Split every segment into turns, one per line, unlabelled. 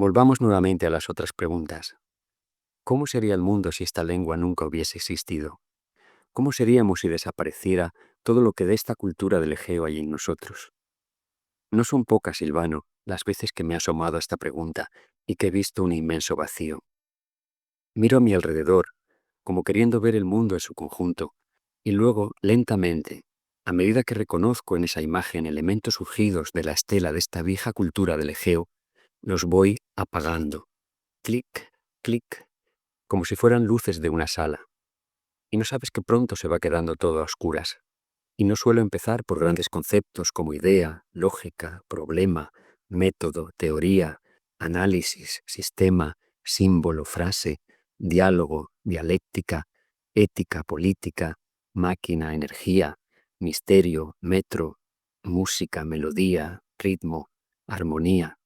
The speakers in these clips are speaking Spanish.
Volvamos nuevamente a las otras preguntas. ¿Cómo sería el mundo si esta lengua nunca hubiese existido? ¿Cómo seríamos si desapareciera todo lo que de esta cultura del Egeo hay en nosotros? No son pocas, Silvano, las veces que me he asomado a esta pregunta y que he visto un inmenso vacío. Miro a mi alrededor, como queriendo ver el mundo en su conjunto, y luego, lentamente, a medida que reconozco en esa imagen elementos surgidos de la estela de esta vieja cultura del Egeo, los voy apagando. Clic, clic, como si fueran luces de una sala. Y no sabes que pronto se va quedando todo a oscuras. Y no suelo empezar por grandes conceptos como idea, lógica, problema, método, teoría, análisis, sistema, símbolo, frase, diálogo, dialéctica, ética, política, máquina, energía, misterio, metro, música, melodía, ritmo, armonía,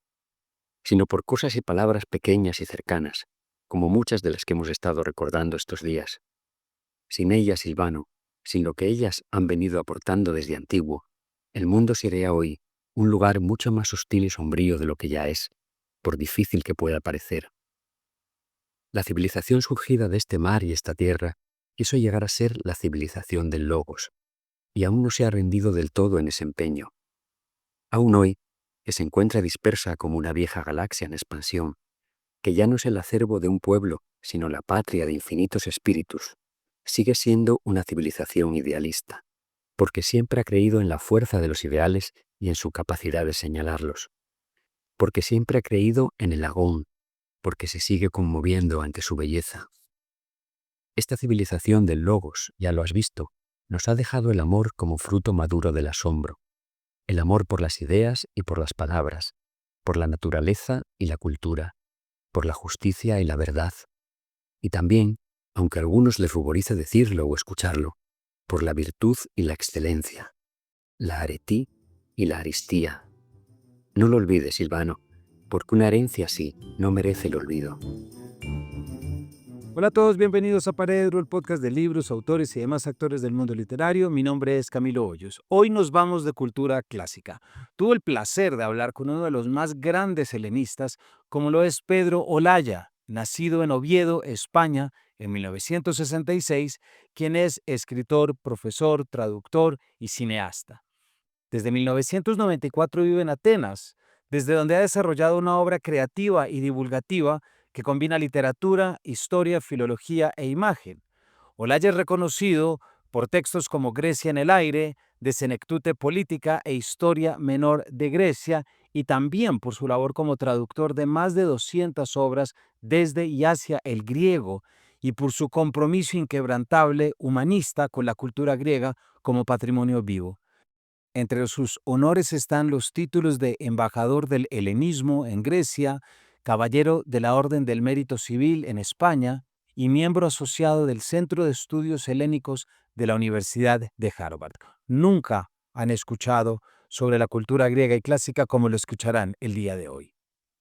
sino por cosas y palabras pequeñas y cercanas, como muchas de las que hemos estado recordando estos días. Sin ellas, Silvano, sin lo que ellas han venido aportando desde antiguo, el mundo sería hoy un lugar mucho más hostil y sombrío de lo que ya es, por difícil que pueda parecer. La civilización surgida de este mar y esta tierra quiso llegar a ser la civilización del Logos, y aún no se ha rendido del todo en ese empeño. Aún hoy, que se encuentra dispersa como una vieja galaxia en expansión, que ya no es el acervo de un pueblo, sino la patria de infinitos espíritus, sigue siendo una civilización idealista, porque siempre ha creído en la fuerza de los ideales y en su capacidad de señalarlos, porque siempre ha creído en el agón, porque se sigue conmoviendo ante su belleza. Esta civilización del Logos, ya lo has visto, nos ha dejado el amor como fruto maduro del asombro, el amor por las ideas y por las palabras, por la naturaleza y la cultura, por la justicia y la verdad, y también, aunque a algunos les ruborice decirlo o escucharlo, por la virtud y la excelencia, la aretí y la aristía. No lo olvides, Silvano, porque una herencia así no merece el olvido.
Hola a todos, bienvenidos a Paredro, el podcast de libros, autores y demás actores del mundo literario. Mi nombre es Camilo Hoyos. Hoy nos vamos de cultura clásica. Tuve el placer de hablar con uno de los más grandes helenistas, como lo es Pedro Olaya, nacido en Oviedo, España, en 1966, quien es escritor, profesor, traductor y cineasta. Desde 1994 vive en Atenas, desde donde ha desarrollado una obra creativa y divulgativa que combina literatura, historia, filología e imagen. Olaya es reconocido por textos como Grecia en el aire, De Senectute Política e Historia Menor de Grecia, y también por su labor como traductor de más de 200 obras desde y hacia el griego, y por su compromiso inquebrantable humanista con la cultura griega como patrimonio vivo. Entre sus honores están los títulos de embajador del helenismo en Grecia, caballero de la Orden del Mérito Civil en España y miembro asociado del Centro de Estudios Helénicos de la Universidad de Harvard. Nunca han escuchado sobre la cultura griega y clásica como lo escucharán el día de hoy.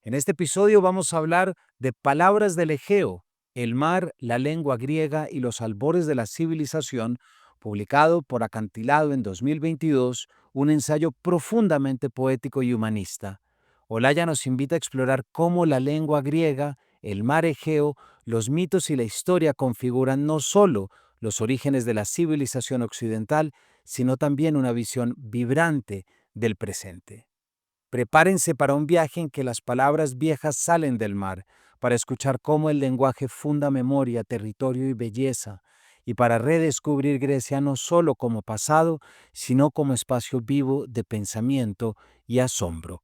En este episodio vamos a hablar de palabras del Egeo, el mar, la lengua griega y los albores de la civilización, publicado por Acantilado en 2022, un ensayo profundamente poético y humanista. Olaya nos invita a explorar cómo la lengua griega, el mar Egeo, los mitos y la historia configuran no solo los orígenes de la civilización occidental, sino también una visión vibrante del presente. Prepárense para un viaje en que las palabras viejas salen del mar, para escuchar cómo el lenguaje funda memoria, territorio y belleza, y para redescubrir Grecia no solo como pasado, sino como espacio vivo de pensamiento y asombro.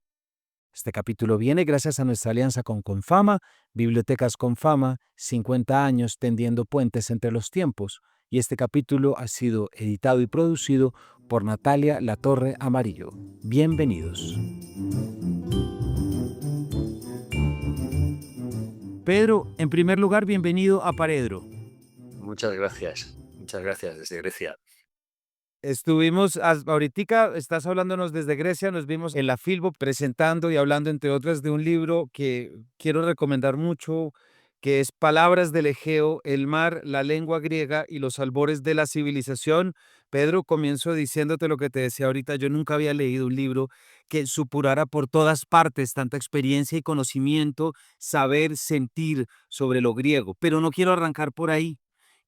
Este capítulo viene gracias a nuestra alianza con Confama, Bibliotecas Confama, 50 años tendiendo puentes entre los tiempos, y este capítulo ha sido editado y producido por Natalia Latorre Amarillo. Bienvenidos. Pedro, en primer lugar, bienvenido a Paredro.
Muchas gracias desde Grecia.
Estuvimos, ahorita estás hablándonos desde Grecia, nos vimos en la Filbo presentando y hablando, entre otras, de un libro que quiero recomendar mucho, que es Palabras del Egeo, el mar, la lengua griega y los albores de la civilización. Pedro, comienzo diciéndote lo que te decía ahorita. Yo nunca había leído un libro que supurara por todas partes tanta experiencia y conocimiento, saber, sentir sobre lo griego. Pero no quiero arrancar por ahí.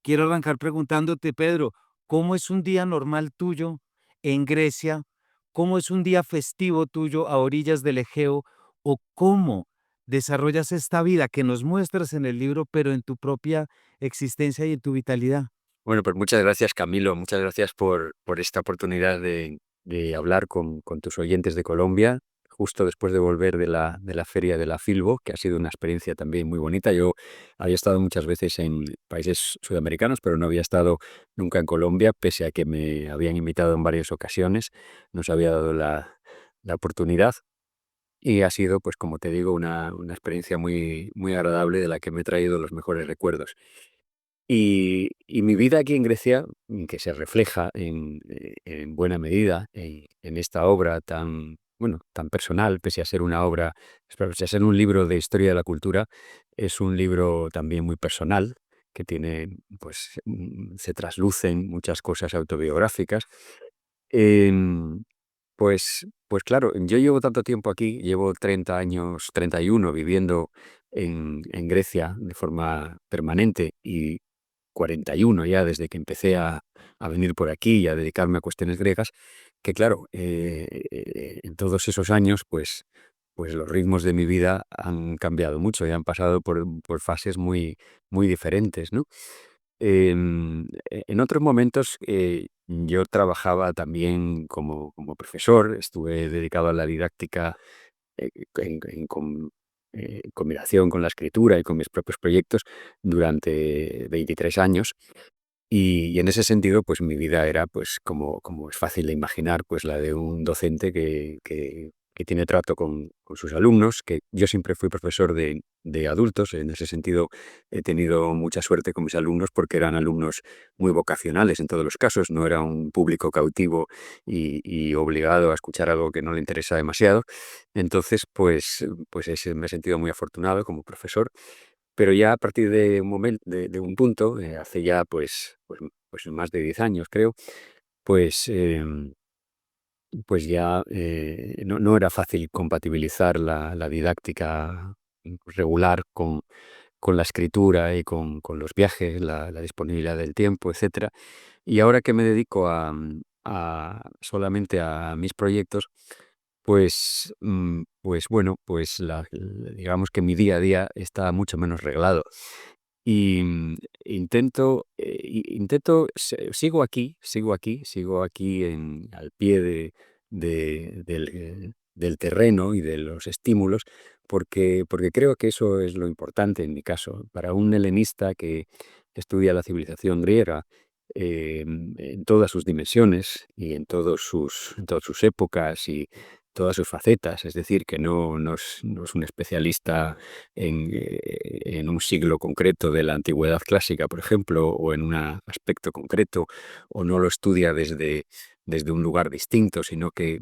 Quiero arrancar preguntándote, Pedro, ¿cómo es un día normal tuyo en Grecia? ¿Cómo es un día festivo tuyo a orillas del Egeo? ¿O cómo desarrollas esta vida que nos muestras en el libro, pero en tu propia existencia y en tu vitalidad?
Bueno, pues muchas gracias, Camilo. Muchas gracias por esta oportunidad de hablar con tus oyentes de Colombia, justo después de volver de la feria de la Filbo, que ha sido una experiencia también muy bonita. Yo había estado muchas veces en países sudamericanos, pero no había estado nunca en Colombia, pese a que me habían invitado en varias ocasiones. Nos había dado la oportunidad. Y ha sido, pues como te digo, una experiencia muy, muy agradable de la que me he traído los mejores recuerdos. Y mi vida aquí en Grecia, que se refleja en buena medida en esta obra tan, bueno, tan personal, pese a ser una obra, pese a ser un libro de historia de la cultura, es un libro también muy personal, que tiene, pues, se traslucen muchas cosas autobiográficas. Em, pues claro, yo llevo tanto tiempo aquí, llevo 30 años, 31 viviendo en Grecia de forma permanente y 41 ya desde que empecé a venir por aquí y a dedicarme a cuestiones griegas, que claro, en todos esos años, pues los ritmos de mi vida han cambiado mucho y han pasado por fases muy, muy diferentes, ¿no? En otros momentos yo trabajaba también como profesor, estuve dedicado a la didáctica en combinación con la escritura y con mis propios proyectos durante 23 años. Y en ese sentido, pues mi vida era, pues como es fácil de imaginar, pues la de un docente que tiene trato con sus alumnos, que yo siempre fui profesor de adultos. En ese sentido he tenido mucha suerte con mis alumnos porque eran alumnos muy vocacionales en todos los casos, no era un público cautivo y obligado a escuchar algo que no le interesa demasiado. Entonces, me he sentido muy afortunado como profesor, pero ya a partir de un momento, de un punto, hace ya pues más de 10 años creo, pues, pues ya no era fácil compatibilizar la didáctica regular con la escritura y con los viajes, la disponibilidad del tiempo, etcétera. Y ahora que me dedico solamente a mis proyectos, pues bueno, pues digamos que mi día a día está mucho menos reglado. Y sigo aquí al pie del terreno y de los estímulos, porque creo que eso es lo importante en mi caso. Para un helenista que estudia la civilización griega, en todas sus dimensiones y en todas sus épocas y todas sus facetas, es decir, que no es un especialista en un siglo concreto de la antigüedad clásica, por ejemplo, o en un aspecto concreto, o no lo estudia desde un lugar distinto, sino que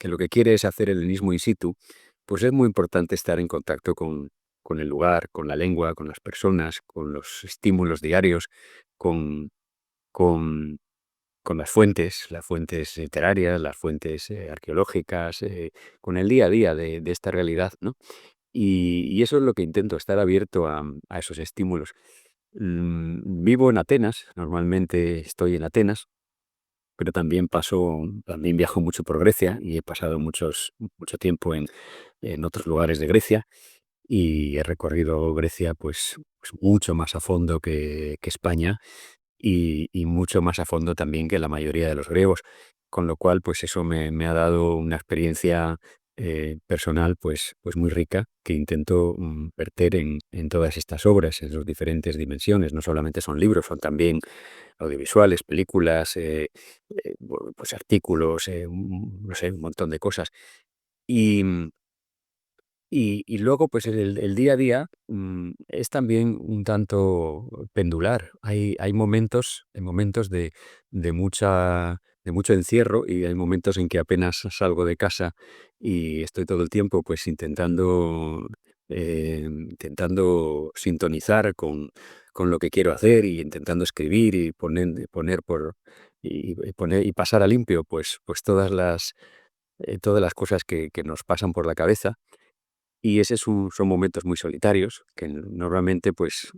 lo que quiere es hacer helenismo in situ. Pues es muy importante estar en contacto con el lugar, con la lengua, con las personas, con los estímulos diarios, con, con, con las fuentes literarias, las fuentes arqueológicas, con el día a día de esta realidad, ¿no? Y eso es lo que intento, estar abierto a esos estímulos. Vivo en Atenas, normalmente estoy en Atenas, pero también viajo mucho por Grecia y he pasado mucho tiempo en otros lugares de Grecia y he recorrido Grecia pues mucho más a fondo que España y mucho más a fondo también que la mayoría de los griegos, con lo cual pues eso me ha dado una experiencia personal pues muy rica que intento verter en todas estas obras, en sus diferentes dimensiones. No solamente son libros, son también audiovisuales, películas, pues artículos, no sé, un montón de cosas. Y, y luego, pues el día a día es también un tanto pendular. Hay momentos de mucho encierro y hay momentos en que apenas salgo de casa y estoy todo el tiempo pues intentando intentando sintonizar con lo que quiero hacer y intentando escribir y poner y pasar a limpio pues todas las cosas que nos pasan por la cabeza. Y son momentos muy solitarios que normalmente pues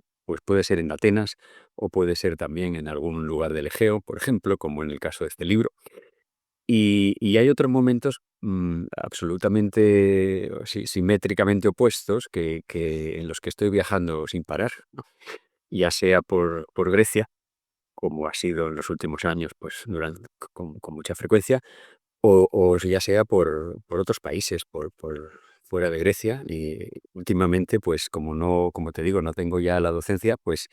puede ser en Atenas o puede ser también en algún lugar del Egeo, por ejemplo, como en el caso de este libro. Y hay otros momentos absolutamente simétricamente opuestos en los que estoy viajando sin parar, ¿no? Ya sea por Grecia, como ha sido en los últimos años, pues con mucha frecuencia, o ya sea por otros países, por fuera de Grecia. Y últimamente, pues como te digo, no tengo ya la docencia, pues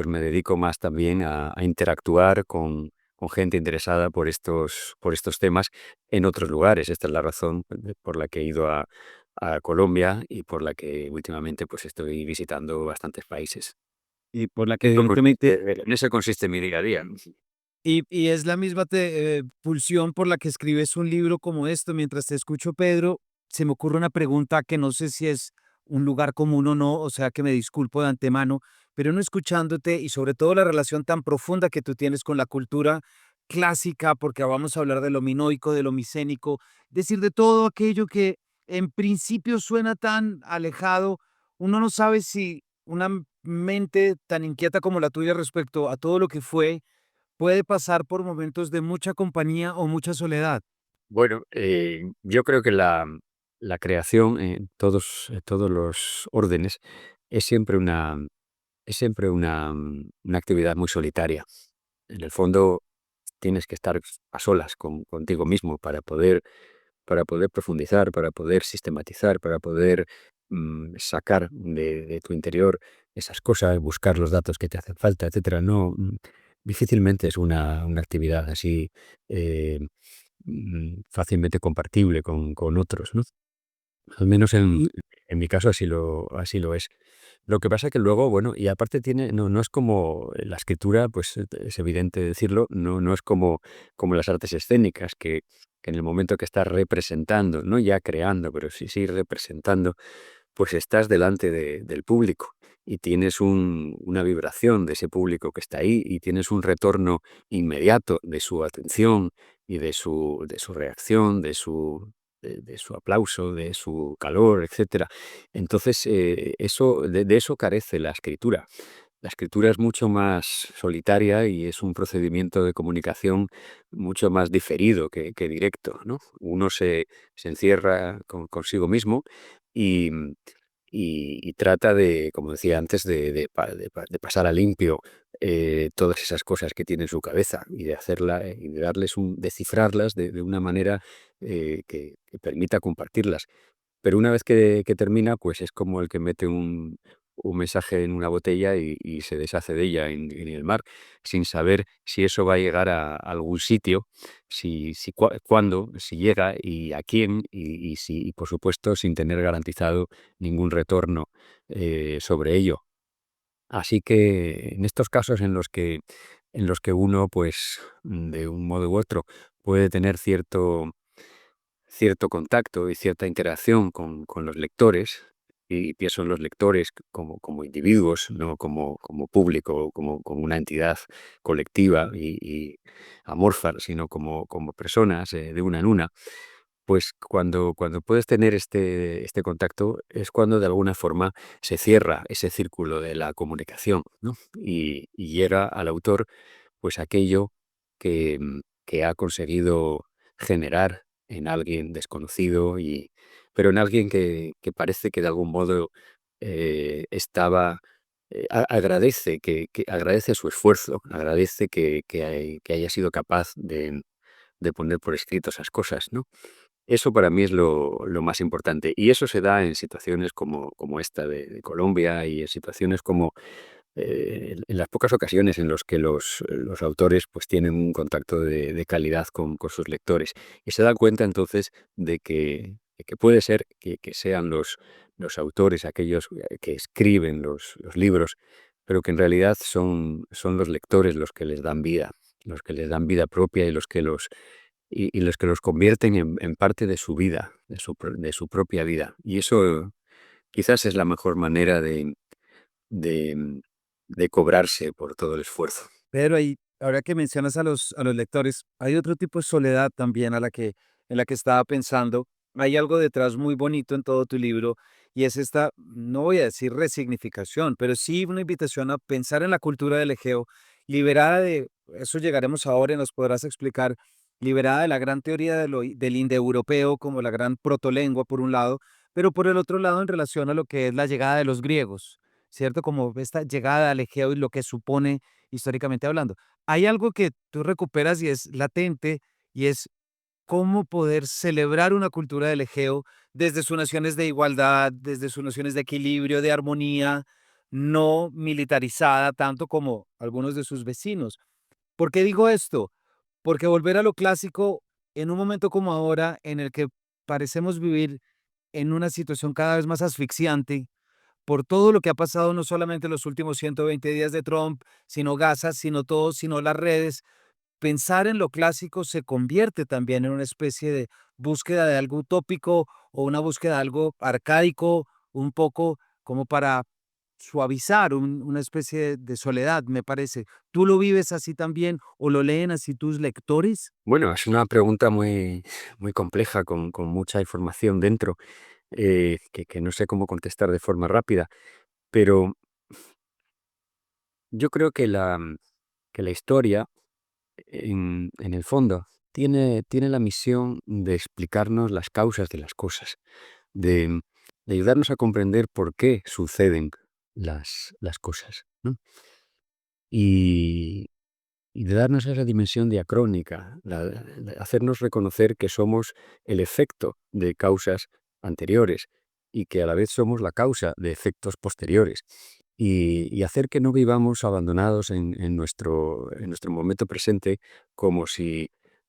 me dedico más también a interactuar con gente interesada por estos temas en otros lugares. Esta es la razón por la que he ido a Colombia y por la que últimamente pues estoy visitando bastantes países.
Y por la que
Eso
evidentemente
en eso consiste mi día a día.
y es la misma pulsión por la que escribes un libro como esto. Mientras te escucho, Pedro, se me ocurre una pregunta que no sé si es un lugar común o no, o sea que me disculpo de antemano, pero no escuchándote y sobre todo la relación tan profunda que tú tienes con la cultura clásica, porque vamos a hablar de lo minoico, de lo micénico, es decir, de todo aquello que en principio suena tan alejado, uno no sabe si una mente tan inquieta como la tuya respecto a todo lo que fue puede pasar por momentos de mucha compañía o mucha soledad.
Bueno, yo creo que la creación en todos los órdenes es siempre una actividad muy solitaria. En el fondo, tienes que estar a solas contigo mismo para poder profundizar, para poder sistematizar, para poder sacar de tu interior esas cosas, buscar los datos que te hacen falta, etcétera. No, difícilmente es una actividad así eh, fácilmente compartible con otros, ¿no? Al menos
Y
en mi caso así lo es. Lo que pasa que luego, bueno, y aparte no es como la escritura, pues es evidente decirlo, no es como las artes escénicas, que en el momento que estás representando, no ya creando, pero sí representando, pues estás delante del público y tienes una vibración de ese público que está ahí y tienes un retorno inmediato de su atención y de su reacción, de su aplauso, de su calor, etcétera. Entonces, de eso carece la escritura. La escritura es mucho más solitaria y es un procedimiento de comunicación mucho más diferido que directo, ¿no? Uno se encierra consigo mismo y, y trata de, como decía antes, de pasar a limpio todas esas cosas que tiene en su cabeza y y de de cifrarlas de una manera que permita compartirlas. Pero una vez que termina, pues es como el que mete un mensaje en una botella y se deshace de ella en el mar, sin saber si eso va a llegar a algún sitio, cuándo, si llega y a quién, y por supuesto, sin tener garantizado ningún retorno sobre ello. Así que en estos casos en los que uno, pues, de un modo u otro, puede tener cierto contacto y cierta interacción con los lectores, y pienso en los lectores como individuos, no como público, como una entidad colectiva y amorfa, sino como personas de una en una, pues cuando puedes tener este contacto es cuando de alguna forma se cierra ese círculo de la comunicación, ¿no? Y llega al autor pues aquello que ha conseguido generar en alguien desconocido, pero en alguien que parece que de algún modo agradece, que agradece su esfuerzo, agradece que haya sido capaz de poner por escrito esas cosas, ¿no? Eso para mí es lo más importante. Y eso se da en situaciones como esta de Colombia y en situaciones como en las pocas ocasiones en los que los autores pues tienen un contacto de calidad con sus lectores y se dan cuenta entonces de que puede ser que sean los autores aquellos que escriben los libros, pero que en realidad son los lectores los que les dan vida propia y los que los convierten en parte de su vida, de su propia vida. Y eso Quizás es la mejor manera de, de cobrarse por todo el esfuerzo.
Pero ahí, ahora que mencionas a los lectores, hay otro tipo de soledad también en la que estaba pensando. Hay algo detrás muy bonito en todo tu libro y es esta, no voy a decir resignificación, pero sí una invitación a pensar en la cultura del Egeo, liberada de, eso llegaremos ahora y nos podrás explicar, liberada de la gran teoría del indoeuropeo como la gran protolengua por un lado, pero por el otro lado en relación a lo que es la llegada de los griegos, ¿cierto? Como esta llegada al Egeo y lo que supone históricamente hablando. Hay algo que tú recuperas y es latente, y es cómo poder celebrar una cultura del Egeo desde sus nociones de igualdad, desde sus nociones de equilibrio, de armonía, no militarizada tanto como algunos de sus vecinos. ¿Por qué digo esto? Porque volver a lo clásico en un momento como ahora, en el que parecemos vivir en una situación cada vez más asfixiante, por todo lo que ha pasado, no solamente en los últimos 120 días de Trump, sino Gaza, sino todo, sino las redes, pensar en lo clásico se convierte también en una especie de búsqueda de algo utópico o una búsqueda de algo arcaico, un poco como para suavizar una especie de soledad, me parece. ¿Tú lo vives así también o lo leen así tus lectores?
Bueno, es una pregunta muy compleja, con mucha información dentro, que no sé cómo contestar de forma rápida, pero yo creo que la historia, en el fondo, tiene la misión de explicarnos las causas de las cosas, de, de ayudarnos a comprender por qué suceden las cosas, ¿no? Y, y de darnos esa dimensión diacrónica, hacernos reconocer que somos el efecto de causas anteriores y que a la vez somos la causa de efectos posteriores. Y hacer que no vivamos abandonados en nuestro momento presente como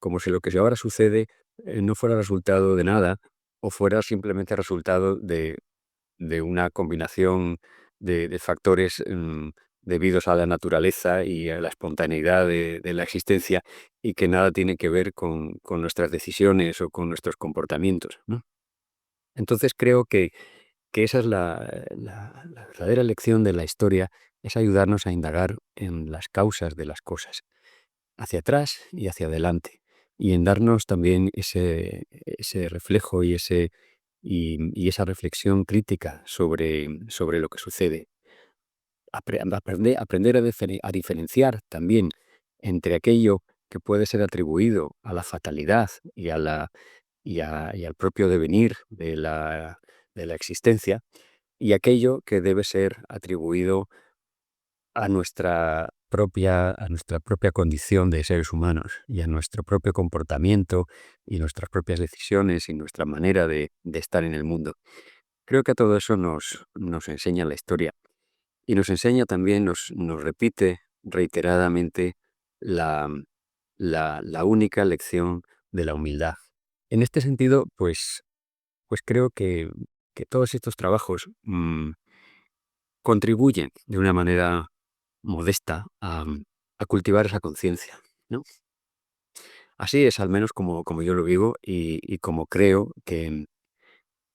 como si lo que ahora sucede no fuera resultado de nada o fuera simplemente resultado de una combinación de factores debidos a la naturaleza y a la espontaneidad de la existencia y que nada tiene que ver con nuestras decisiones o con nuestros comportamientos, ¿no? Entonces creo que esa es la verdadera lección de la historia, es ayudarnos a indagar en las causas de las cosas, hacia atrás y hacia adelante, y en darnos también ese reflejo y esa reflexión crítica sobre lo que sucede. Aprender a diferenciar también entre aquello que puede ser atribuido a la fatalidad y al propio devenir de la existencia, y aquello que debe ser atribuido a nuestra propia condición de seres humanos y a nuestro propio comportamiento y nuestras propias decisiones y nuestra manera de estar en el mundo. Creo que a todo eso nos enseña la historia y nos enseña también, nos repite reiteradamente la, la única lección de la humildad. En este sentido, pues creo que todos estos trabajos contribuyen de una manera modesta a cultivar esa conciencia, ¿no? Así es al menos como yo lo vivo y como creo que,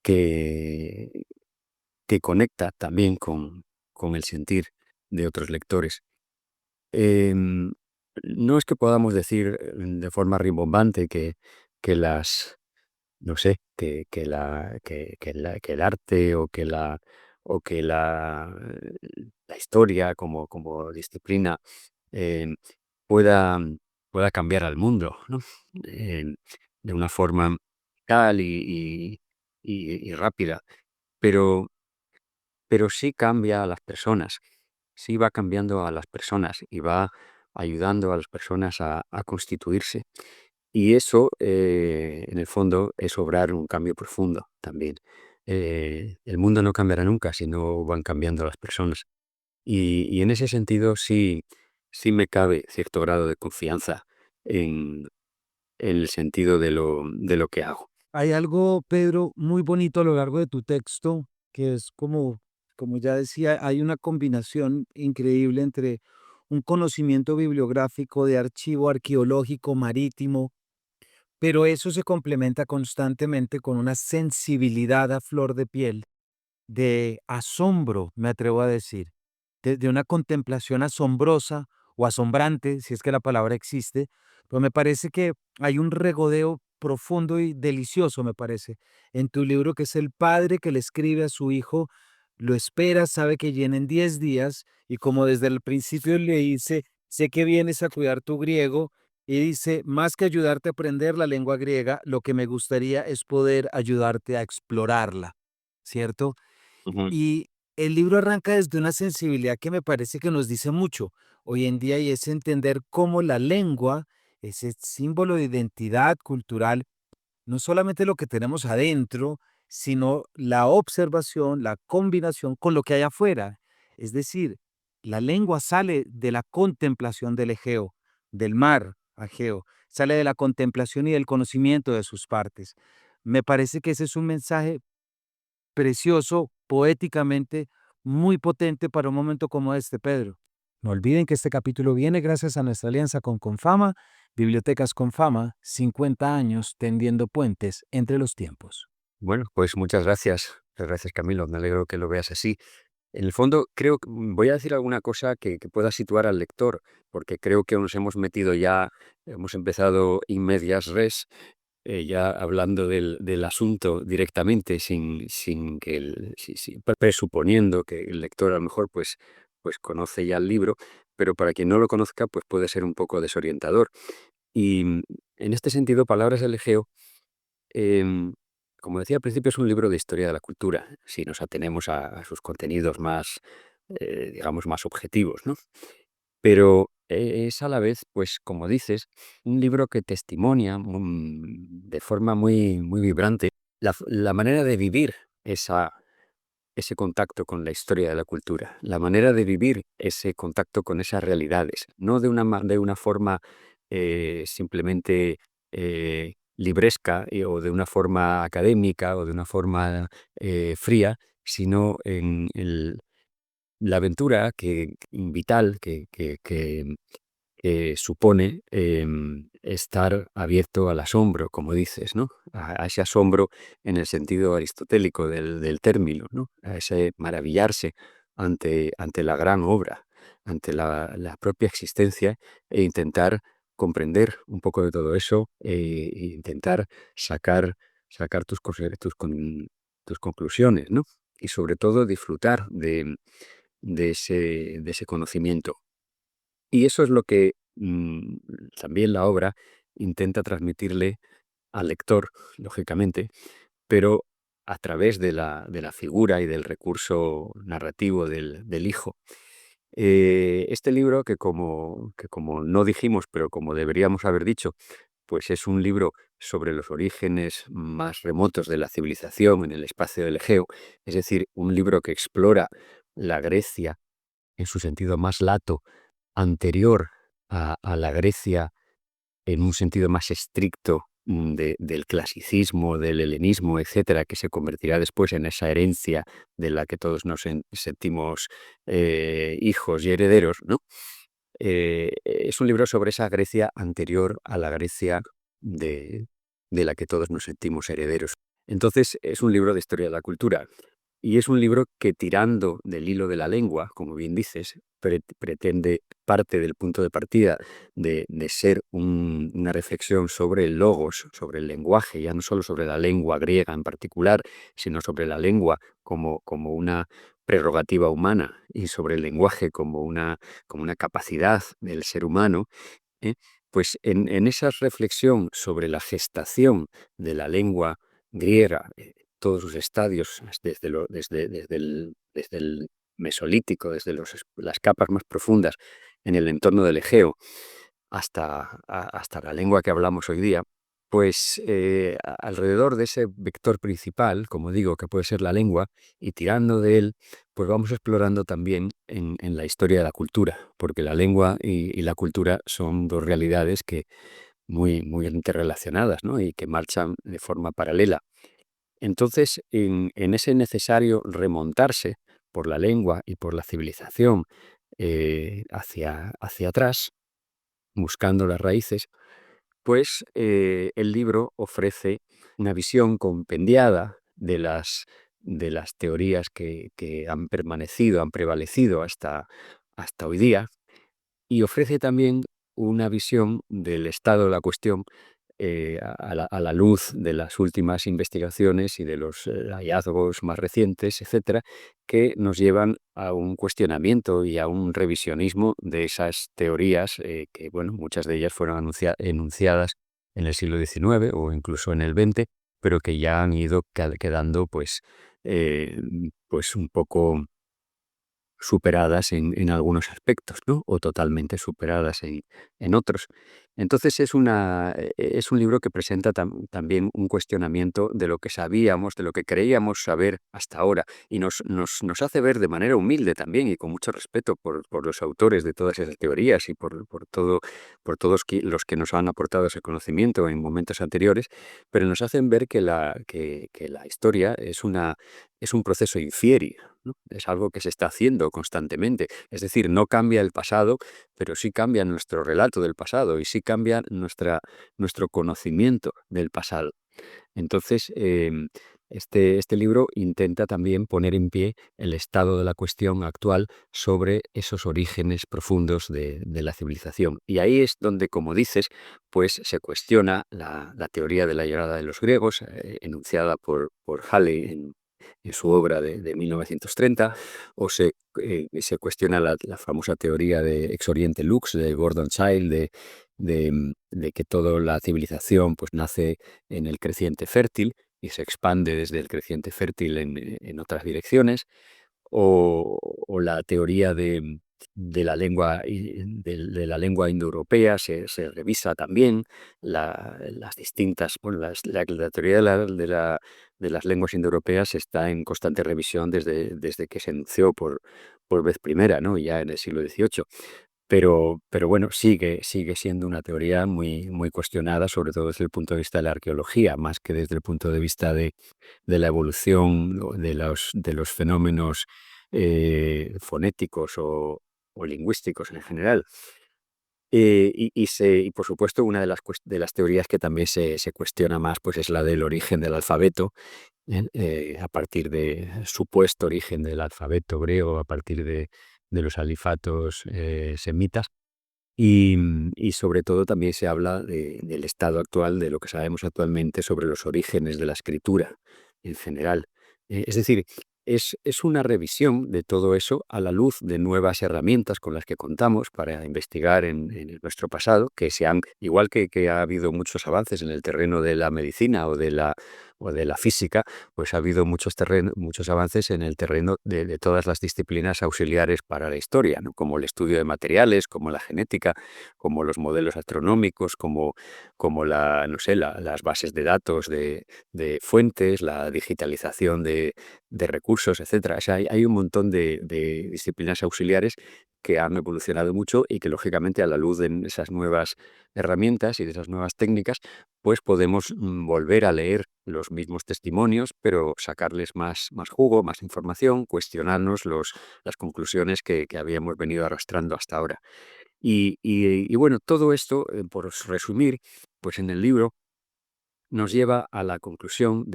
que conecta también con el sentir de otros lectores. Em, no es que podamos decir de forma rimbombante que las, no sé, que el arte o que la historia como disciplina em, pueda, pueda cambiar al mundo, ¿no? Em, de una forma tal y rápida, pero, pero sí cambia a las personas, sí va cambiando a las personas y va ayudando a las personas a constituirse. Y eso, en el fondo, es obrar un cambio profundo también. El mundo no cambiará nunca si no van cambiando las personas. Y en ese sentido sí me cabe cierto grado de confianza en, en el sentido de lo que hago.
Hay algo, Pedro, muy bonito a lo largo de tu texto, que es como, como ya decía, hay una combinación increíble entre un conocimiento bibliográfico de archivo arqueológico marítimo, pero eso se complementa constantemente con una sensibilidad a flor de piel de asombro, me atrevo a decir, de una contemplación asombrosa o asombrante, si es que la palabra existe, pero me parece que hay un regodeo profundo y delicioso, me parece, en tu libro, que es el padre que le escribe a su hijo, lo espera, sabe que llenen 10 días y como desde el principio le dice, sé que vienes a cuidar tu griego y dice, más que ayudarte a aprender la lengua griega, lo que me gustaría es poder ayudarte a explorarla, ¿cierto?
Ujú,
Y el libro arranca desde una sensibilidad que me parece que nos dice mucho hoy en día y es entender cómo la lengua, ese símbolo de identidad cultural, no solamente lo que tenemos adentro, sino la observación, la combinación con lo que hay afuera. Es decir, la lengua sale de la contemplación del Egeo, del mar Egeo, sale de la contemplación y del conocimiento de sus partes. Me parece que ese es un mensaje precioso, poéticamente, muy potente para un momento como este, Pedro. No olviden que este capítulo viene gracias a nuestra alianza con Confama, Bibliotecas Confama, 50 años tendiendo puentes entre los tiempos.
Bueno, pues muchas gracias. Muchas gracias, Camilo. Me alegro que lo veas así. En el fondo, creo que voy a decir alguna cosa que pueda situar al lector, porque creo que nos hemos metido ya, hemos empezado in medias res, ya hablando del asunto directamente, sin que presuponiendo que el lector a lo mejor pues conoce ya el libro, pero para quien no lo conozca, pues puede ser un poco desorientador. Y en este sentido, Palabras del Egeo, em, como decía al principio, es un libro de historia de la cultura, si nos atenemos a sus contenidos más, digamos, más objetivos, ¿no? Pero es a la vez, pues como dices, un libro que testimonia de forma muy vibrante la manera de vivir ese contacto con la historia de la cultura, la manera de vivir ese contacto con esas realidades, no de una forma simplemente libresca o de una forma académica o de una forma fría, sino en la aventura vital que supone estar abierto al asombro, como dices, ¿no? A ese asombro en el sentido aristotélico del término, ¿no? A ese maravillarse ante la gran obra, ante la propia existencia e intentar comprender un poco de todo eso e intentar sacar, sacar tus conclusiones, ¿no? Y sobre todo disfrutar de ese conocimiento. Y eso es lo que también la obra intenta transmitirle al lector, lógicamente, pero a través de la figura y del recurso narrativo del hijo. Este libro, que como no dijimos, pero como deberíamos haber dicho, pues es un libro sobre los orígenes más remotos de la civilización en el espacio del Egeo, es decir, un libro que explora la Grecia en su sentido más lato, anterior a la Grecia en un sentido más estricto del clasicismo, del helenismo, etcétera, que se convertirá después en esa herencia de la que todos nos sentimos hijos y herederos, ¿no? Es un libro sobre esa Grecia anterior a la Grecia de, de la que todos nos sentimos herederos. Entonces, es un libro de historia de la cultura. Y es un libro que, tirando del hilo de la lengua, como bien dices, pretende, parte del punto de partida de ser una reflexión sobre el logos, sobre el lenguaje, ya no solo sobre la lengua griega en particular, sino sobre la lengua como una prerrogativa humana y sobre el lenguaje como una capacidad del ser humano, ¿eh? Pues en esa reflexión sobre la gestación de la lengua griega, todos sus estadios, desde el mesolítico, desde las capas más profundas en el entorno del Egeo, hasta la lengua que hablamos hoy día, pues alrededor de ese vector principal, como digo, que puede ser la lengua, y tirando de él, pues vamos explorando también en la historia de la cultura, porque la lengua y la cultura son dos realidades que muy interrelacionadas, ¿no? Y que marchan de forma paralela. Entonces, en ese necesario remontarse por la lengua y por la civilización hacia atrás, buscando las raíces, pues el libro ofrece una visión compendiada de las teorías que han permanecido, han prevalecido hasta hoy día, y ofrece también una visión del estado de la cuestión a la luz de las últimas investigaciones y de los hallazgos más recientes, etcétera, que nos llevan a un cuestionamiento y a un revisionismo de esas teorías que, bueno, muchas de ellas fueron enunciadas en el siglo XIX o incluso en el XX, pero que ya han ido quedando, eh, pues un poco superadas en algunos aspectos, ¿no? O totalmente superadas en otros. Entonces es un libro que presenta también un cuestionamiento de lo que sabíamos, de lo que creíamos saber hasta ahora, y nos hace ver de manera humilde también y con mucho respeto por los autores de todas esas teorías y por todos los que nos han aportado ese conocimiento en momentos anteriores, pero nos hacen ver que la historia es un proceso infieri, ¿no? Es algo que se está haciendo constantemente. Es decir, no cambia el pasado, pero sí cambia nuestro relato del pasado y sí cambia nuestro conocimiento del pasado. Entonces, este libro intenta también poner en pie el estado de la cuestión actual sobre esos orígenes profundos de la civilización. Y ahí es donde, como dices, pues se cuestiona la teoría de la llegada de los griegos, enunciada por Halley en su obra de 1930, o se cuestiona la famosa teoría de Ex Oriente Lux de Gordon Childe, de que toda la civilización pues nace en el creciente fértil y se expande desde el creciente fértil en otras direcciones, o la teoría de la lengua, de la lengua indoeuropea se revisa también, las distintas, bueno, la teoría de las lenguas indoeuropeas está en constante revisión desde que se enunció por vez primera, ¿no? Ya en el siglo XVIII. Pero bueno, sigue siendo una teoría muy cuestionada, sobre todo desde el punto de vista de la arqueología, más que desde el punto de vista de la evolución o de los fenómenos fonéticos o lingüísticos en general. Y por supuesto, una de las teorías que también se cuestiona más pues es la del origen del alfabeto, a partir de supuesto origen del alfabeto griego, a partir de los alifatos semitas. Y sobre todo también se habla del estado actual, de lo que sabemos actualmente sobre los orígenes de la escritura en general. Es decir, es una revisión de todo eso a la luz de nuevas herramientas con las que contamos para investigar en nuestro pasado, igual que ha habido muchos avances en el terreno de la medicina o de la física, pues ha habido muchos avances en el terreno de todas las disciplinas auxiliares para la historia, ¿no? Como el estudio de materiales, como la genética, como los modelos astronómicos, como no sé, las bases de datos de fuentes, la digitalización de recursos, etcétera. O sea, hay un montón de disciplinas auxiliares que han evolucionado mucho y que, lógicamente, a la luz de esas nuevas herramientas y de esas nuevas técnicas, pues podemos volver a leer los mismos testimonios, pero sacarles más jugo, más información, cuestionarnos las conclusiones que habíamos venido arrastrando hasta ahora. Y bueno, todo esto, por resumir, pues en el libro nos lleva a la conclusión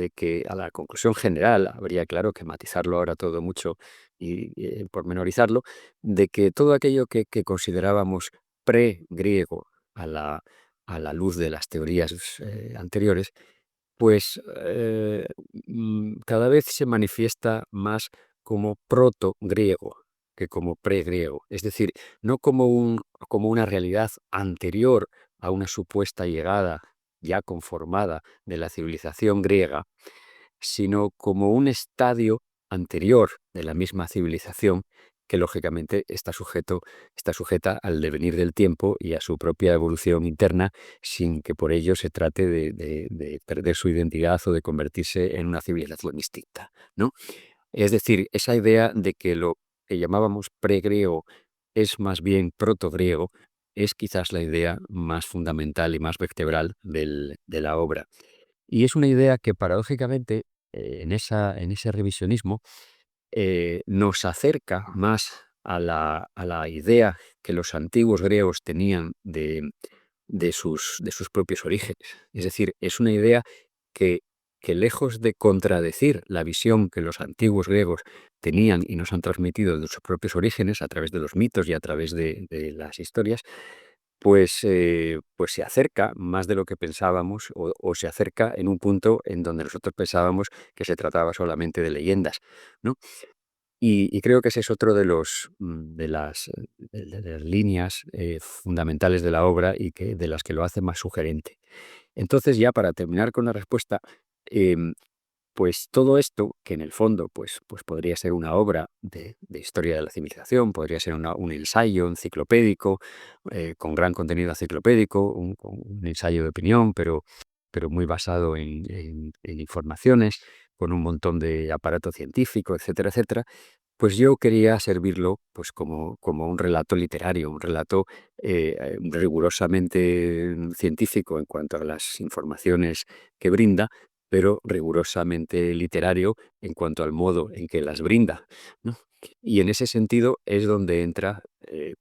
a la conclusión general, habría claro que matizarlo ahora todo mucho y pormenorizarlo, de que todo aquello que considerábamos pre-griego a la luz de las teorías anteriores, pues cada vez se manifiesta más como proto-griego que como pre-griego. Es decir, no como una realidad anterior a una supuesta llegada ya conformada de la civilización griega, sino como un estadio anterior de la misma civilización que lógicamente está sujeta al devenir del tiempo y a su propia evolución interna, sin que por ello se trate de perder su identidad o de convertirse en una civilización distinta, ¿no? Es decir, esa idea de que lo que llamábamos pregriego es más bien protogriego es quizás la idea más fundamental y más vertebral de la obra. Y es una idea que paradójicamente en ese revisionismo nos acerca más a la idea que los antiguos griegos tenían de sus propios orígenes. Es decir, es una idea que, que lejos de contradecir la visión que los antiguos griegos tenían y nos han transmitido de sus propios orígenes a través de los mitos y a través de las historias, pues se acerca más de lo que pensábamos o se acerca en un punto en donde nosotros pensábamos que se trataba solamente de leyendas, ¿no? Y creo que ese es otro de las líneas fundamentales de la obra y de las que lo hace más sugerente. Entonces, ya para terminar con la respuesta, em, pues todo esto, que en el fondo pues podría ser una obra de historia de la civilización, podría ser un ensayo enciclopédico, con gran contenido enciclopédico, un ensayo de opinión, pero muy basado en informaciones, con un montón de aparato científico, etcétera, etcétera. Pues yo quería servirlo pues como un relato literario, un relato rigurosamente científico en cuanto a las informaciones que brinda, pero rigurosamente literario en cuanto al modo en que las brinda, ¿no? Y en ese sentido es donde entra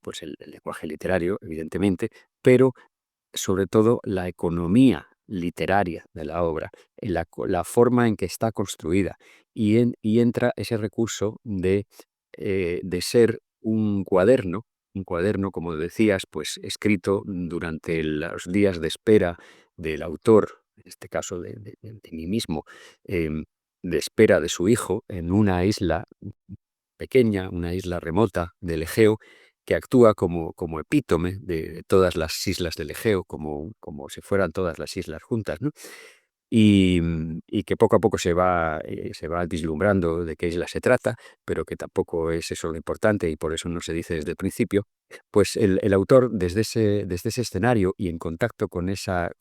pues el lenguaje literario, evidentemente, pero sobre todo la economía literaria de la obra, la forma en que está construida, y entra ese recurso de ser un cuaderno, como decías, pues escrito durante los días de espera del autor, en este caso de mí mismo, em, de espera de su hijo en una isla pequeña, una isla remota del Egeo, que actúa como epítome de todas las islas del Egeo, como si fueran todas las islas juntas, ¿no? Y que poco a poco se va vislumbrando de qué isla se trata, pero que tampoco es eso lo importante y por eso no se dice desde el principio. Pues el autor, desde ese escenario y en contacto con esa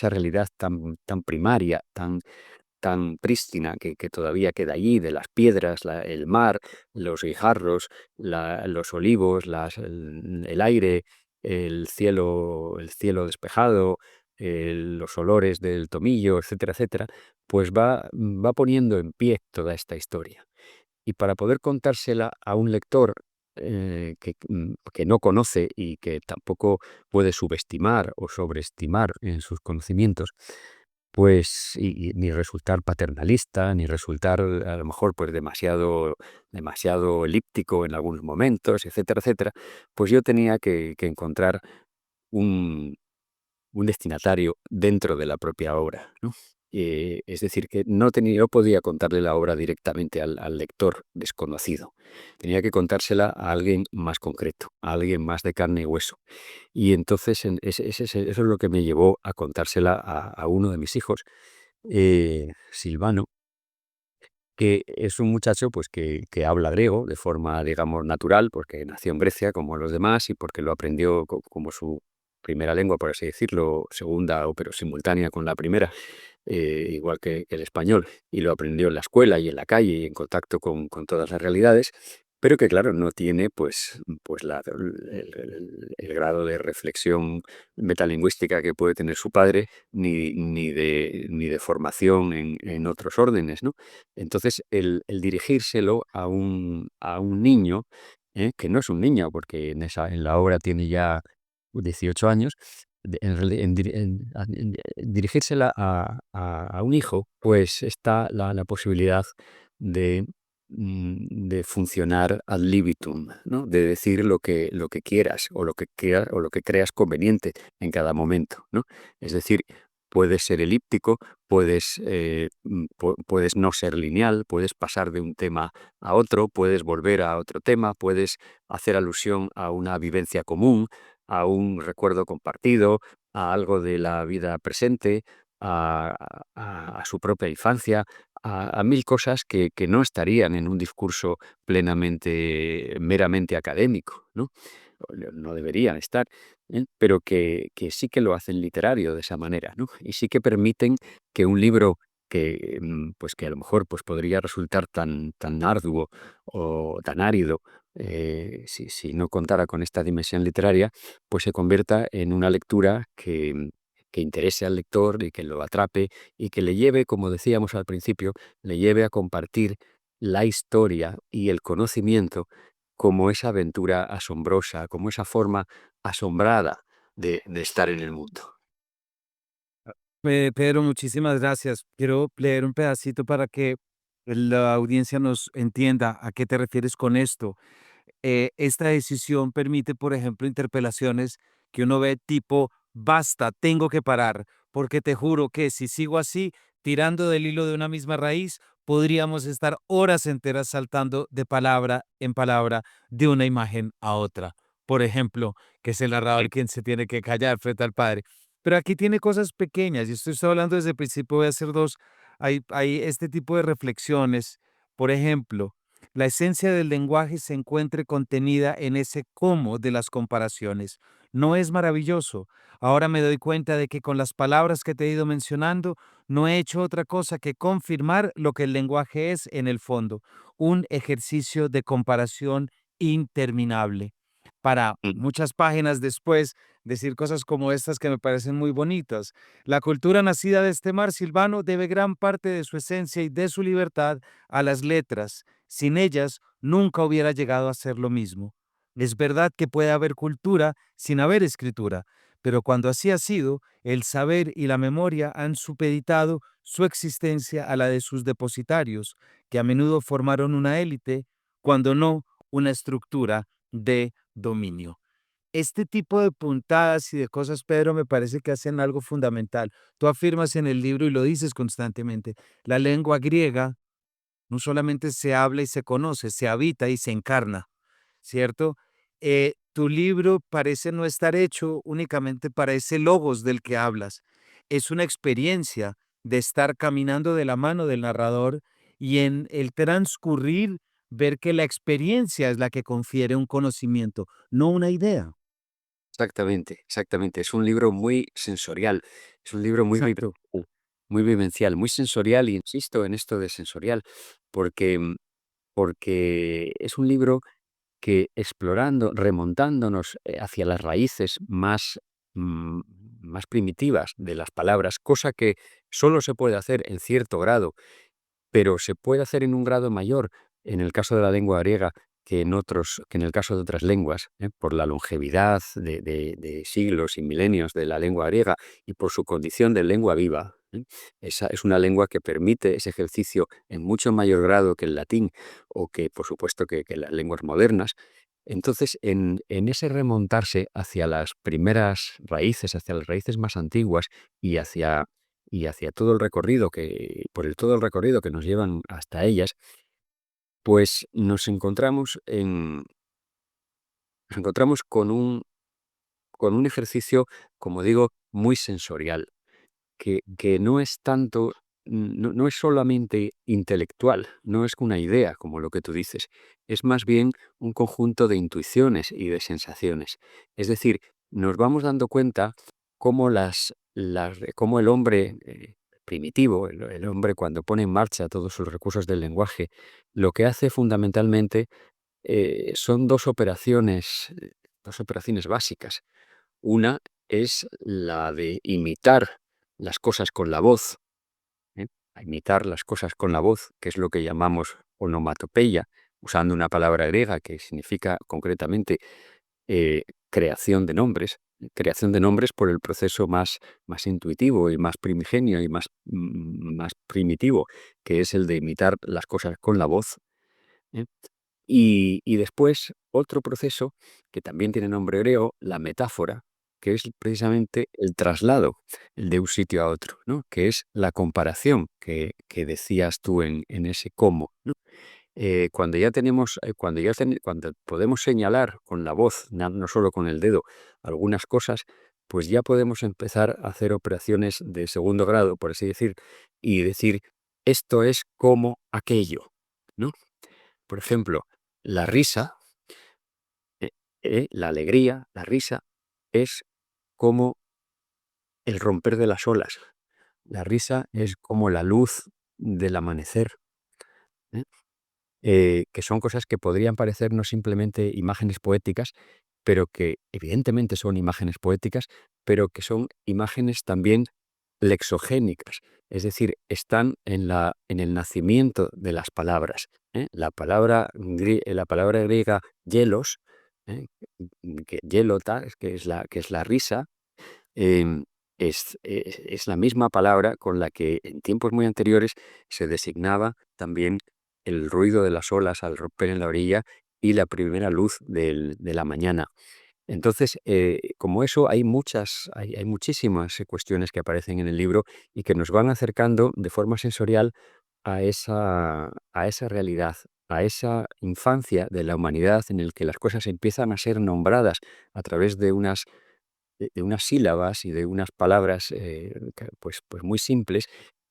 realidad tan primaria, tan prístina que todavía queda allí, de las piedras, el mar, los guijarros, los olivos, el aire, el cielo despejado, los olores del tomillo, etcétera, etcétera, pues va poniendo en pie toda esta historia. Y para poder contársela a un lector que no conoce y que tampoco puede subestimar o sobreestimar en sus conocimientos, pues, y ni resultar paternalista, ni resultar a lo mejor pues demasiado elíptico en algunos momentos, etcétera, etcétera, pues yo tenía que encontrar un, un destinatario dentro de la propia obra, ¿no? Es decir, que no podía contarle la obra directamente al lector desconocido. Tenía que contársela a alguien más concreto, a alguien más de carne y hueso. Y entonces eso es lo que me llevó a contársela a uno de mis hijos, Silvano, que es un muchacho pues, que habla griego de forma, digamos, natural, porque nació en Grecia como los demás y porque lo aprendió como su primera lengua, por así decirlo, segunda o pero simultánea con la primera, igual que el español, y lo aprendió en la escuela y en la calle y en contacto con todas las realidades, pero que claro, no tiene pues el grado de reflexión metalingüística que puede tener su padre, ni de formación en otros órdenes, ¿no? Entonces, el dirigírselo a un niño, que no es un niño, porque en la obra tiene ya 18 años, dirigírsela a un hijo, pues está la posibilidad de, de funcionar ad libitum, ¿no? De decir lo que quieras o lo que creas conveniente en cada momento, ¿no? Es decir, puedes ser elíptico, puedes no ser lineal, puedes pasar de un tema a otro, puedes volver a otro tema, puedes hacer alusión a una vivencia común, a un recuerdo compartido, a algo de la vida presente, a su propia infancia, a mil cosas que no estarían en un discurso meramente académico, ¿no? No deberían estar, pero que sí que lo hacen literario de esa manera, ¿no? Y sí que permiten que un libro pues que a lo mejor pues podría resultar tan arduo o tan árido, si no contara con esta dimensión literaria, pues se convierta en una lectura que interese al lector y que lo atrape y que le lleve, como decíamos al principio, le lleve a compartir la historia y el conocimiento como esa aventura asombrosa, como esa forma asombrada de estar en el mundo.
Pedro, muchísimas gracias. Quiero leer un pedacito para que la audiencia nos entienda a qué te refieres con esto. Esta decisión permite, por ejemplo, interpelaciones que uno ve tipo, basta, tengo que parar, porque te juro que si sigo así, tirando del hilo de una misma raíz, podríamos estar horas enteras saltando de palabra en palabra, de una imagen a otra. Por ejemplo, que es el narrador quien se tiene que callar frente al padre. Pero aquí tiene cosas pequeñas, y estoy hablando desde el principio, voy a hacer dos. Hay este tipo de reflexiones. Por ejemplo, la esencia del lenguaje se encuentre contenida en ese cómo de las comparaciones. ¿No es maravilloso? Ahora me doy cuenta de que con las palabras que te he ido mencionando, no he hecho otra cosa que confirmar lo que el lenguaje es en el fondo, un ejercicio de comparación interminable. Para
Mm.
muchas páginas después decir cosas como estas que me parecen muy bonitas. La cultura nacida de este mar silvano debe gran parte de su esencia y de su libertad a las letras. Sin ellas, nunca hubiera llegado a ser lo mismo. Es verdad que puede haber cultura sin haber escritura, pero cuando así ha sido, el saber y la memoria han supeditado su existencia a la de sus depositarios, que a menudo formaron una élite, cuando no una estructura de dominio. Este tipo de puntadas y de cosas, Pedro, me parece que hacen algo fundamental. Tú afirmas en el libro y lo dices constantemente, la lengua griega no solamente se habla y se conoce, se habita y se encarna, ¿cierto? Tu libro parece no estar hecho únicamente para ese logos del que hablas. Es una experiencia de estar caminando de la mano del narrador y en el transcurrir ver que la experiencia es la que confiere un conocimiento, no una idea.
Exactamente, exactamente. Es un libro muy sensorial, es un libro
Exacto.
muy vivencial, muy sensorial, y insisto en esto de sensorial, porque, porque es un libro que explorando, remontándonos hacia las raíces mm, más primitivas de las palabras, cosa que solo se puede hacer en cierto grado, pero se puede hacer en un grado mayor en el caso de la lengua griega que en el caso de otras lenguas, por la longevidad de siglos y milenios de la lengua griega y por su condición de lengua viva. Esa es una lengua que permite ese ejercicio en mucho mayor grado que el latín o que, por supuesto, que las lenguas modernas. Entonces, en ese remontarse hacia las primeras raíces, hacia las raíces más antiguas y hacia todo el recorrido todo el recorrido que nos llevan hasta ellas, pues nos encontramos con un ejercicio, como digo, muy sensorial, que no es tanto, no es solamente intelectual, no es una idea, como lo que tú dices, es más bien un conjunto de intuiciones y de sensaciones. Es decir, nos vamos dando cuenta cómo cómo el hombre primitivo, el hombre cuando pone en marcha todos sus recursos del lenguaje, lo que hace fundamentalmente son dos operaciones básicas. Una es la de imitar las cosas con la voz, a imitar las cosas con la voz, que es lo que llamamos onomatopeya, usando una palabra griega que significa concretamente eh, creación de nombres por el proceso más intuitivo y más primigenio y más primitivo, que es el de imitar las cosas con la voz. ¿eh? Y después otro proceso que también tiene nombre griego, la metáfora, que es precisamente el traslado, el de un sitio a otro, ¿no? Que es la comparación que decías tú en ese cómo, ¿no? Cuando podemos señalar con la voz, no solo con el dedo, algunas cosas, pues ya podemos empezar a hacer operaciones de segundo grado, por así decir, y decir, esto es como aquello, ¿no? Por ejemplo, la risa, la alegría, la risa, es como el romper de las olas. La risa es como la luz del amanecer, ¿eh? Que son cosas que podrían parecer no simplemente imágenes poéticas, pero que evidentemente son imágenes poéticas, pero que son imágenes también lexogénicas, es decir, están en el nacimiento de las palabras. La palabra griega hielos, ¿eh? Hielota, que es la risa, es la misma palabra con la que en tiempos muy anteriores se designaba también el ruido de las olas al romper en la orilla y la primera luz de la mañana. Entonces, como eso, hay muchísimas cuestiones que aparecen en el libro y que nos van acercando de forma sensorial a esa realidad, a esa infancia de la humanidad en el que las cosas empiezan a ser nombradas a través de unas sílabas y de unas palabras pues muy simples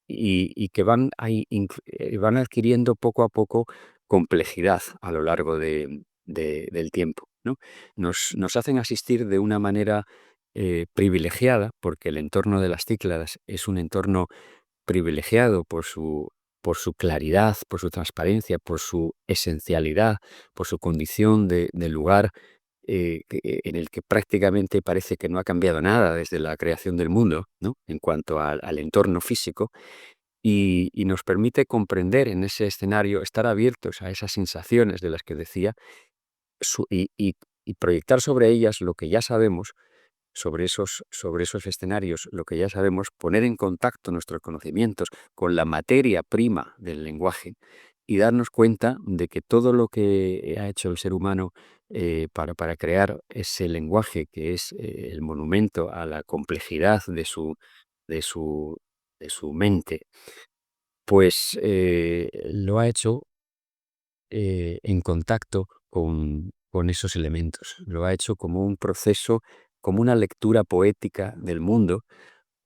y que van adquiriendo poco a poco complejidad a lo largo del tiempo, ¿no? Nos hacen asistir de una manera privilegiada, porque el entorno de las Cícladas es un entorno privilegiado por su claridad, por su transparencia, por su esencialidad, por su condición de lugar en el que prácticamente parece que no ha cambiado nada desde la creación del mundo, ¿no? En cuanto al entorno físico, y nos permite comprender en ese escenario, estar abiertos a esas sensaciones de las que decía, su- y, y- y proyectar sobre ellas lo que ya sabemos, sobre esos escenarios, lo que ya sabemos, poner en contacto nuestros conocimientos con la materia prima del lenguaje y darnos cuenta de que todo lo que ha hecho el ser humano para crear ese lenguaje, que es el monumento a la complejidad de su, de su mente, pues lo ha hecho en contacto con esos elementos. Lo ha hecho como un proceso, como una lectura poética del mundo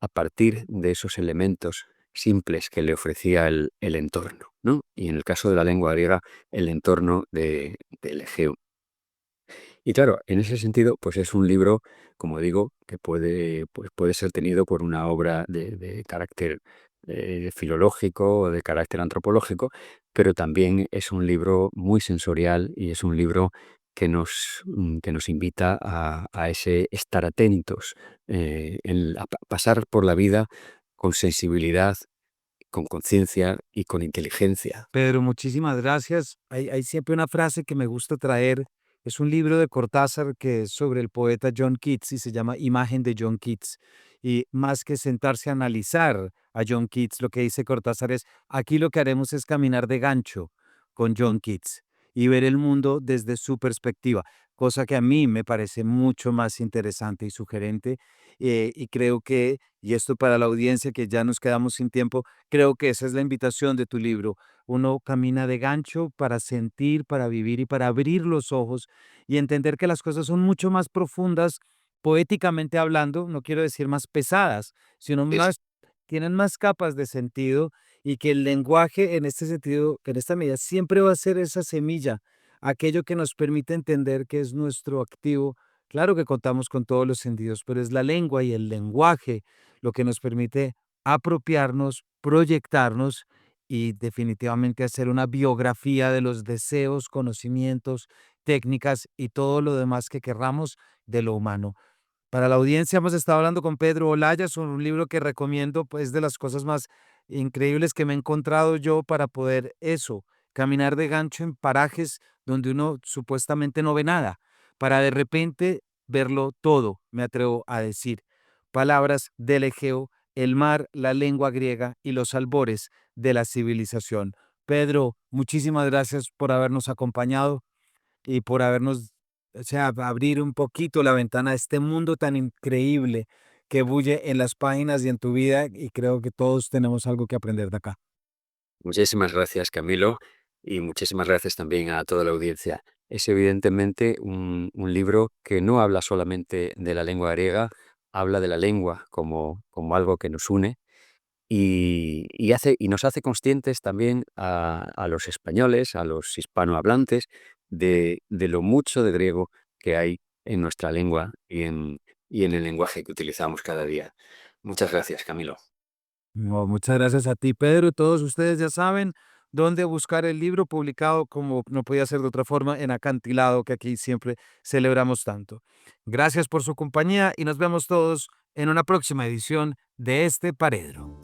a partir de esos elementos simples que le ofrecía el entorno, ¿no? Y en el caso de la lengua griega, el entorno del Egeo. Y claro, en ese sentido, pues es un libro, como digo, que puede ser tenido por una obra de carácter filológico o de carácter antropológico, pero también es un libro muy sensorial y es un libro que nos invita a ese estar atentos, a pasar por la vida con sensibilidad, con conciencia y con inteligencia.
Pedro, muchísimas gracias. Hay siempre una frase que me gusta traer. Es un libro de Cortázar que es sobre el poeta John Keats y se llama Imagen de John Keats. Y más que sentarse a analizar a John Keats, lo que dice Cortázar es, aquí lo que haremos es caminar de gancho con John Keats y ver el mundo desde su perspectiva, cosa que a mí me parece mucho más interesante y sugerente. Y creo que, y esto para la audiencia que ya nos quedamos sin tiempo, creo que esa es la invitación de tu libro. Uno camina de gancho para sentir, para vivir y para abrir los ojos y entender que las cosas son mucho más profundas, poéticamente hablando, no quiero decir más pesadas, sino
Es,
más, tienen más capas de sentido y que el lenguaje en este sentido, que en esta medida siempre va a ser esa semilla, aquello que nos permite entender que es nuestro activo. Claro que contamos con todos los sentidos, pero es la lengua y el lenguaje lo que nos permite apropiarnos, proyectarnos y definitivamente hacer una biografía de los deseos, conocimientos, técnicas y todo lo demás que querramos de lo humano. Para la audiencia hemos estado hablando con Pedro Olaya sobre un libro que recomiendo, pues de las cosas más increíbles que me he encontrado yo para poder eso, caminar de gancho en parajes donde uno supuestamente no ve nada, para de repente verlo todo, me atrevo a decir. Palabras del Egeo, el mar, la lengua griega y los albores de la civilización. Pedro, muchísimas gracias por habernos acompañado y por habernos, o sea, abrir un poquito la ventana a este mundo tan increíble que bulle en las páginas y en tu vida, y creo que todos tenemos algo que aprender de acá.
Muchísimas gracias, Camilo, y muchísimas gracias también a toda la audiencia. Es evidentemente un libro que no habla solamente de la lengua griega, habla de la lengua como algo que nos une y nos hace conscientes también a los españoles, a los hispanohablantes, de lo mucho de griego que hay en nuestra lengua y en el lenguaje que utilizamos cada día. Muchas gracias, Camilo.
No, muchas gracias a ti, Pedro. Todos ustedes ya saben dónde buscar el libro publicado, como no podía ser de otra forma, en Acantilado, que aquí siempre celebramos tanto. Gracias por su compañía y nos vemos todos en una próxima edición de este Paredro.